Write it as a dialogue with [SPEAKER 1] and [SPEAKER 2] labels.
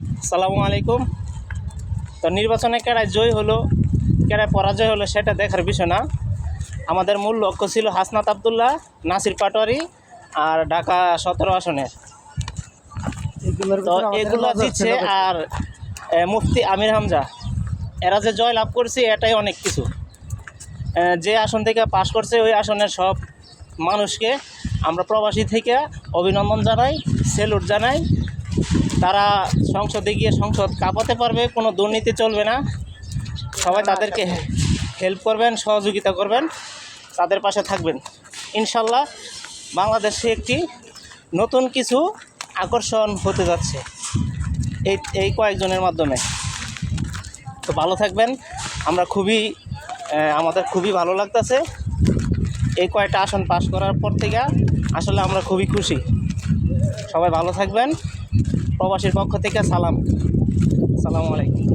[SPEAKER 1] আসসালামু আলাইকুম। তো নির্বাচনে কারায় জয় হলো কারায় পরাজয় হলো সেটা দেখার বিষয় না। আমাদের মূল লক্ষ্য ছিল হাসনাত আবদুল্লাহ, নাসির পাটোয়ারি আর ঢাকা 17 আসনের। তো এগুলো জিতছে আর মুফতি আমির হামজা এরা যে জয় লাভ করছে এটাই অনেক কিছু। যে আসন থেকে পাশ করছে ওই আসনের সব মানুষকে আমরা প্রবাসী থেকে অভিনন্দন জানাই, স্যালুট জানাই। তারা সংসদে গিয়ে সংসদ কাঁপাতে পারবে, কোনো দুর্নীতি চলবে না। সবাই তাদেরকে হেল্প করবেন, সহযোগিতা করবেন, তাদের পাশে থাকবেন। ইনশাল্লাহ বাংলাদেশে একটি নতুন কিছু আকর্ষণ হতে যাচ্ছে এই কয়েকজনের মাধ্যমে। তো ভালো থাকবেন। আমাদের খুবই ভালো লাগতেছে এই কয়েকটা আসন পাস করার পর থেকে। আসলে আমরা খুবই খুশি। সবাই ভালো থাকবেন। প্রবাসীর পক্ষ থেকে সালাম। আসসালামু আলাইকুম।